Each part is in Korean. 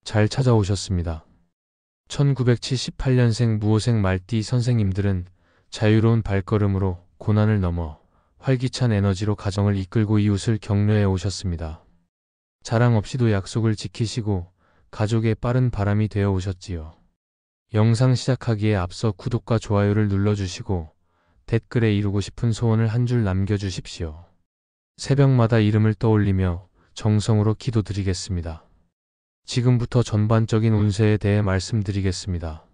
잘 찾아오셨습니다. 1978년생 무호생 말띠 선생님들은 자유로운 발걸음으로 고난을 넘어 활기찬 에너지로 가정을 이끌고 이웃을 격려해 오셨습니다. 자랑 없이도 약속을 지키시고 가족의 빠른 바람이 되어 오셨지요. 영상 시작하기에 앞서 구독과 좋아요를 눌러주시고 댓글에 이루고 싶은 소원을 한 줄 남겨주십시오. 새벽마다 이름을 떠올리며 정성으로 기도드리겠습니다. 지금부터 전반적인 운세에 대해 말씀드리겠습니다.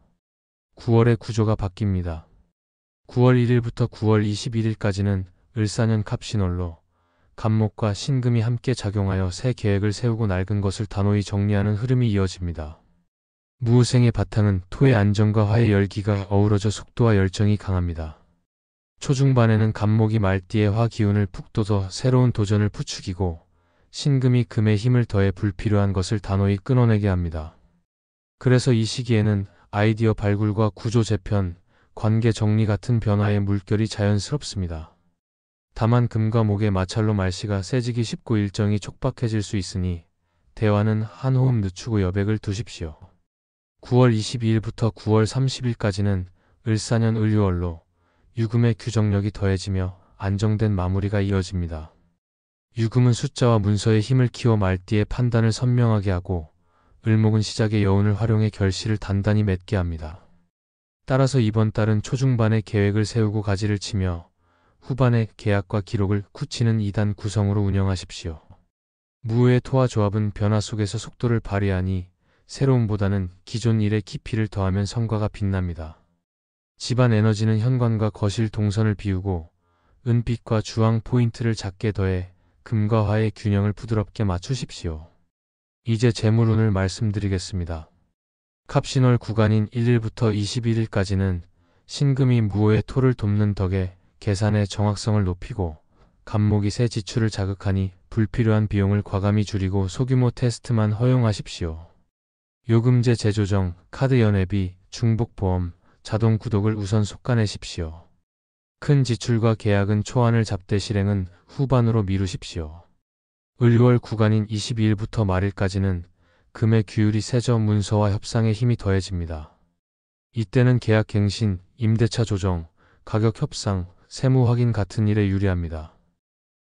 9월의 구조가 바뀝니다. 9월 1일부터 9월 21일까지는 을사년 갑신월로 갑목과 신금이 함께 작용하여 새 계획을 세우고 낡은 것을 단호히 정리하는 흐름이 이어집니다. 무후생의 바탕은 토의 안정과 화의 열기가 어우러져 속도와 열정이 강합니다. 초중반에는 갑목이 말띠의 화 기운을 푹 돋워 새로운 도전을 부추기고 신금이 금의 힘을 더해 불필요한 것을 단호히 끊어내게 합니다. 그래서 이 시기에는 아이디어 발굴과 구조 재편, 관계 정리 같은 변화의 물결이 자연스럽습니다. 다만 금과 목의 마찰로 말씨가 세지기 쉽고 일정이 촉박해질 수 있으니 대화는 한 호흡 늦추고 여백을 두십시오. 9월 22일부터 9월 30일까지는 을사년 을유월로 유금의 규정력이 더해지며 안정된 마무리가 이어집니다. 유금은 숫자와 문서의 힘을 키워 말띠의 판단을 선명하게 하고 을목은 시작의 여운을 활용해 결실을 단단히 맺게 합니다. 따라서 이번 달은 초중반에 계획을 세우고 가지를 치며 후반에 계약과 기록을 굳히는 2단 구성으로 운영하십시오. 무후의 토와 조합은 변화 속에서 속도를 발휘하니 새로움보다는 기존 일에 깊이를 더하면 성과가 빛납니다. 집안 에너지는 현관과 거실 동선을 비우고 은빛과 주황 포인트를 작게 더해 금과 화의 균형을 부드럽게 맞추십시오. 이제 재물운을 말씀드리겠습니다. 갑신월 구간인 1일부터 21일까지는 신금이 무호의 토를 돕는 덕에 계산의 정확성을 높이고 갑목이 새 지출을 자극하니 불필요한 비용을 과감히 줄이고 소규모 테스트만 허용하십시오. 요금제 재조정, 카드 연회비, 중복보험, 자동 구독을 우선 솎아내십시오. 큰 지출과 계약은 초안을 잡되 실행은 후반으로 미루십시오. 을유월 구간인 22일부터 말일까지는 금의 규율이 세져 문서와 협상에 힘이 더해집니다. 이때는 계약 갱신, 임대차 조정, 가격 협상, 세무 확인 같은 일에 유리합니다.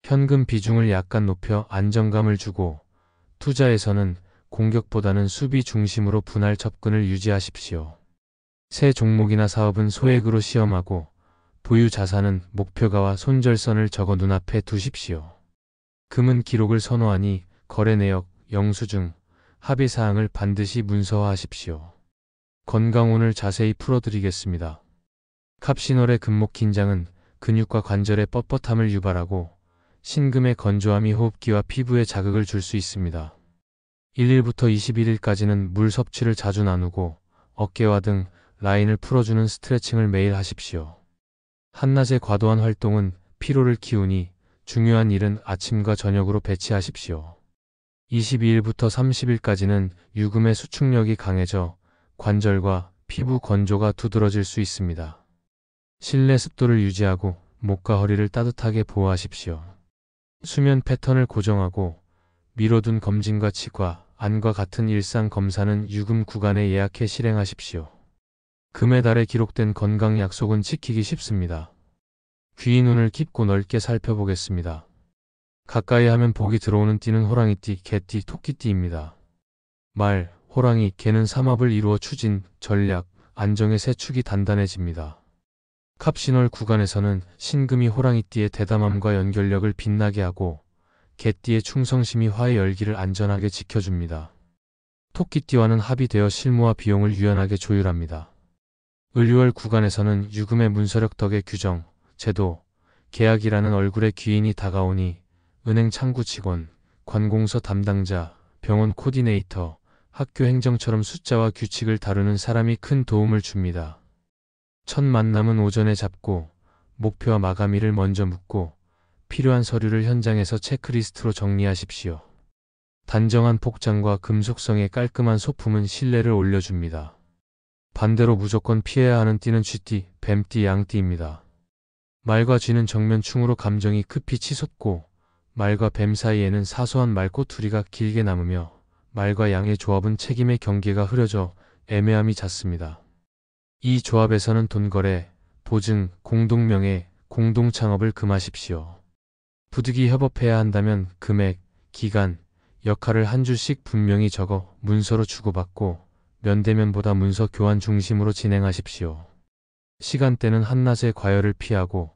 현금 비중을 약간 높여 안정감을 주고 투자에서는 공격보다는 수비 중심으로 분할 접근을 유지하십시오. 새 종목이나 사업은 소액으로 시험하고 보유 자산은 목표가와 손절선을 적어 눈앞에 두십시오. 금은 기록을 선호하니 거래 내역, 영수증, 합의사항을 반드시 문서화하십시오. 건강운을 자세히 풀어드리겠습니다. 갑신월의 금목 긴장은 근육과 관절의 뻣뻣함을 유발하고 신금의 건조함이 호흡기와 피부에 자극을 줄 수 있습니다. 1일부터 21일까지는 물 섭취를 자주 나누고 어깨와 등 라인을 풀어주는 스트레칭을 매일 하십시오. 한낮의 과도한 활동은 피로를 키우니 중요한 일은 아침과 저녁으로 배치하십시오. 22일부터 30일까지는 유금의 수축력이 강해져 관절과 피부 건조가 두드러질 수 있습니다. 실내 습도를 유지하고 목과 허리를 따뜻하게 보호하십시오. 수면 패턴을 고정하고 미뤄둔 검진과 치과, 안과 같은 일상 검사는 유금 구간에 예약해 실행하십시오. 금의 달에 기록된 건강 약속은 지키기 쉽습니다. 귀인 운을 깊고 넓게 살펴보겠습니다. 가까이 하면 복이 들어오는 띠는 호랑이띠, 개띠, 토끼띠입니다. 말, 호랑이, 개는 삼합을 이루어 추진, 전략, 안정의 세 축이 단단해집니다. 갑신월 구간에서는 신금이 호랑이띠의 대담함과 연결력을 빛나게 하고 개띠의 충성심이 화의 열기를 안전하게 지켜줍니다. 토끼띠와는 합의되어 실무와 비용을 유연하게 조율합니다. 을유월 구간에서는 유금의 문서력 덕에 규정, 제도, 계약이라는 얼굴의 귀인이 다가오니 은행 창구 직원, 관공서 담당자, 병원 코디네이터, 학교 행정처럼 숫자와 규칙을 다루는 사람이 큰 도움을 줍니다. 첫 만남은 오전에 잡고 목표와 마감일을 먼저 묻고 필요한 서류를 현장에서 체크리스트로 정리하십시오. 단정한 복장과 금속성의 깔끔한 소품은 신뢰를 올려줍니다. 반대로 무조건 피해야 하는 띠는 쥐띠, 뱀띠, 양띠입니다. 말과 쥐는 정면충으로 감정이 급히 치솟고 말과 뱀 사이에는 사소한 말꼬투리가 길게 남으며 말과 양의 조합은 책임의 경계가 흐려져 애매함이 잦습니다. 이 조합에서는 돈거래, 보증, 공동명예, 공동창업을 금하십시오. 부득이 협업해야 한다면 금액, 기간, 역할을 한 줄씩 분명히 적어 문서로 주고받고 면대면보다 문서 교환 중심으로 진행하십시오. 시간대는 한낮의 과열을 피하고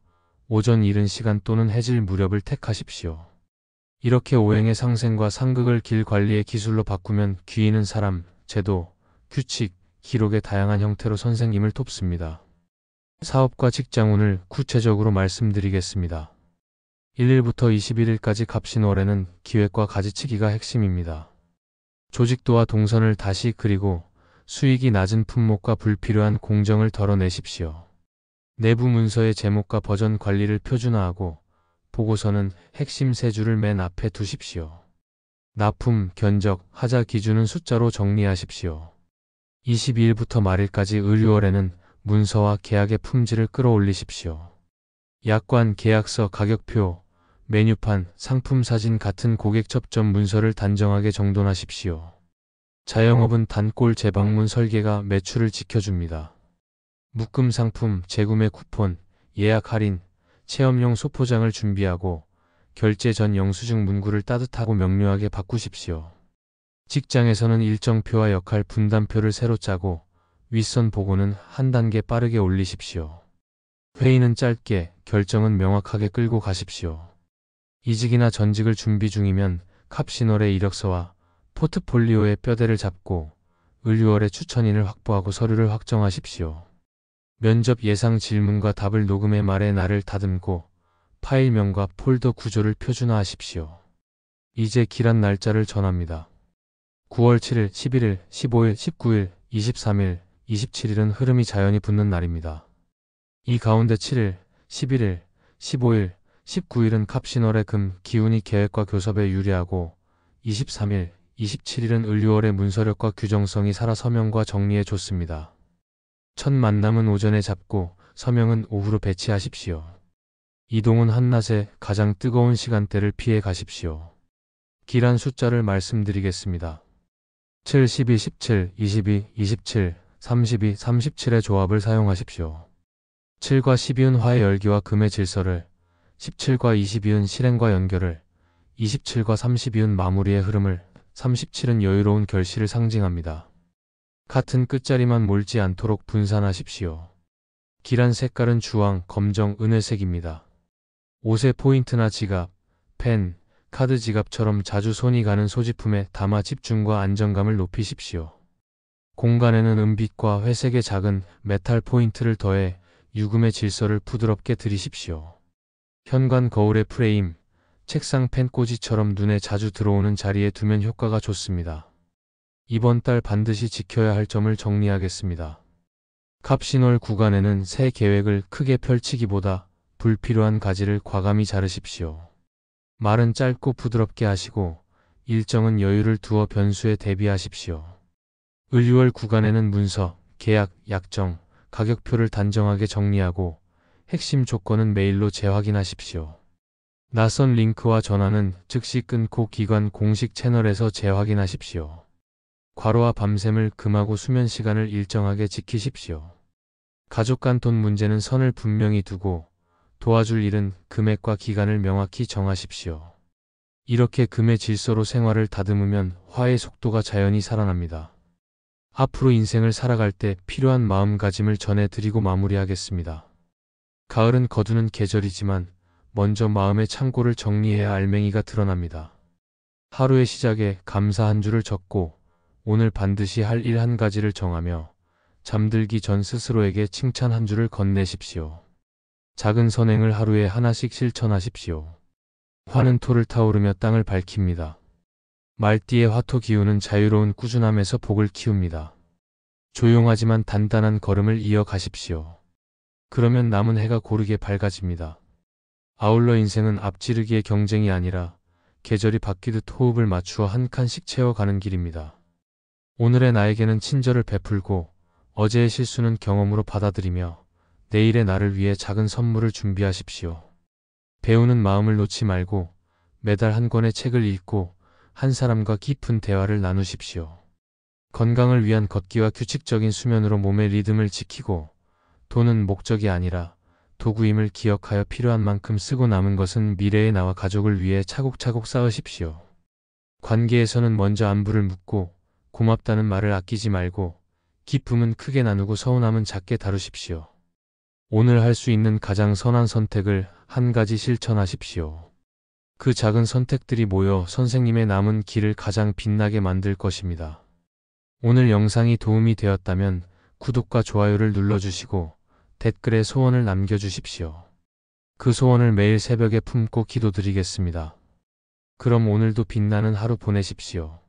오전 이른 시간 또는 해질 무렵을 택하십시오. 이렇게 오행의 상생과 상극을 길 관리의 기술로 바꾸면 귀인은 사람, 제도, 규칙, 기록의 다양한 형태로 선생님을 돕습니다. 사업과 직장운을 구체적으로 말씀드리겠습니다. 1일부터 21일까지 갑신월에는 기획과 가지치기가 핵심입니다. 조직도와 동선을 다시 그리고 수익이 낮은 품목과 불필요한 공정을 덜어내십시오. 내부 문서의 제목과 버전 관리를 표준화하고 보고서는 핵심 세 줄을 맨 앞에 두십시오. 납품, 견적, 하자 기준은 숫자로 정리하십시오. 22일부터 말일까지 을유월에는 문서와 계약의 품질을 끌어올리십시오. 약관, 계약서, 가격표, 메뉴판, 상품 사진 같은 고객 접점 문서를 단정하게 정돈하십시오. 자영업은 단골 재방문 설계가 매출을 지켜줍니다. 묶음 상품, 재구매 쿠폰, 예약 할인, 체험용 소포장을 준비하고 결제 전 영수증 문구를 따뜻하고 명료하게 바꾸십시오. 직장에서는 일정표와 역할 분담표를 새로 짜고 윗선 보고는 한 단계 빠르게 올리십시오. 회의는 짧게, 결정은 명확하게 끌고 가십시오. 이직이나 전직을 준비 중이면 갑신월의 이력서와 포트폴리오의 뼈대를 잡고 을유월의 추천인을 확보하고 서류를 확정하십시오. 면접 예상 질문과 답을 녹음해 말의 날을 다듬고 파일명과 폴더 구조를 표준화하십시오. 이제 길한 날짜를 전합니다. 9월 7일, 11일, 15일, 19일, 23일, 27일은 흐름이 자연히 붙는 날입니다. 이 가운데 7일, 11일, 15일, 19일은 갑신월의 금, 기운이 계획과 교섭에 유리하고 23일, 27일은 을유월의 문서력과 규정성이 살아 서명과 정리에 좋습니다. 첫 만남은 오전에 잡고 서명은 오후로 배치하십시오. 이동은 한낮에 가장 뜨거운 시간대를 피해 가십시오. 길한 숫자를 말씀드리겠습니다. 7, 12, 17, 22, 27, 32, 37의 조합을 사용하십시오. 7과 12은 화의 열기와 금의 질서를, 17과 22은 실행과 연결을, 27과 32은 마무리의 흐름을, 37은 여유로운 결실을 상징합니다. 같은 끝자리만 몰지 않도록 분산하십시오. 길한 색깔은 주황, 검정, 은회색입니다. 옷의 포인트나 지갑, 펜, 카드 지갑처럼 자주 손이 가는 소지품에 담아 집중과 안정감을 높이십시오. 공간에는 은빛과 회색의 작은 메탈 포인트를 더해 유금의 질서를 부드럽게 들이십시오. 현관 거울의 프레임, 책상 펜꽂이처럼 눈에 자주 들어오는 자리에 두면 효과가 좋습니다. 이번 달 반드시 지켜야 할 점을 정리하겠습니다. 갑신월 구간에는 새 계획을 크게 펼치기보다 불필요한 가지를 과감히 자르십시오. 말은 짧고 부드럽게 하시고 일정은 여유를 두어 변수에 대비하십시오. 을유월 구간에는 문서, 계약, 약정, 가격표를 단정하게 정리하고 핵심 조건은 메일로 재확인하십시오. 낯선 링크와 전화는 즉시 끊고 기관 공식 채널에서 재확인하십시오. 과로와 밤샘을 금하고 수면 시간을 일정하게 지키십시오. 가족 간 돈 문제는 선을 분명히 두고 도와줄 일은 금액과 기간을 명확히 정하십시오. 이렇게 금의 질서로 생활을 다듬으면 화의 속도가 자연히 살아납니다. 앞으로 인생을 살아갈 때 필요한 마음가짐을 전해드리고 마무리하겠습니다. 가을은 거두는 계절이지만 먼저 마음의 창고를 정리해야 알맹이가 드러납니다. 하루의 시작에 감사 한 줄을 적고 오늘 반드시 할 일 한 가지를 정하며 잠들기 전 스스로에게 칭찬 한 줄을 건네십시오. 작은 선행을 하루에 하나씩 실천하십시오. 화는 토를 타오르며 땅을 밝힙니다. 말띠의 화토 기운은 자유로운 꾸준함에서 복을 키웁니다. 조용하지만 단단한 걸음을 이어가십시오. 그러면 남은 해가 고르게 밝아집니다. 아울러 인생은 앞지르기의 경쟁이 아니라 계절이 바뀌듯 호흡을 맞추어 한 칸씩 채워가는 길입니다. 오늘의 나에게는 친절을 베풀고 어제의 실수는 경험으로 받아들이며 내일의 나를 위해 작은 선물을 준비하십시오. 배우는 마음을 놓지 말고 매달 한 권의 책을 읽고 한 사람과 깊은 대화를 나누십시오. 건강을 위한 걷기와 규칙적인 수면으로 몸의 리듬을 지키고, 돈은 목적이 아니라 도구임을 기억하여 필요한 만큼 쓰고 남은 것은 미래의 나와 가족을 위해 차곡차곡 쌓으십시오. 관계에서는 먼저 안부를 묻고 고맙다는 말을 아끼지 말고, 기쁨은 크게 나누고 서운함은 작게 다루십시오. 오늘 할 수 있는 가장 선한 선택을 한 가지 실천하십시오. 그 작은 선택들이 모여 선생님의 남은 길을 가장 빛나게 만들 것입니다. 오늘 영상이 도움이 되었다면 구독과 좋아요를 눌러주시고 댓글에 소원을 남겨주십시오. 그 소원을 매일 새벽에 품고 기도드리겠습니다. 그럼 오늘도 빛나는 하루 보내십시오.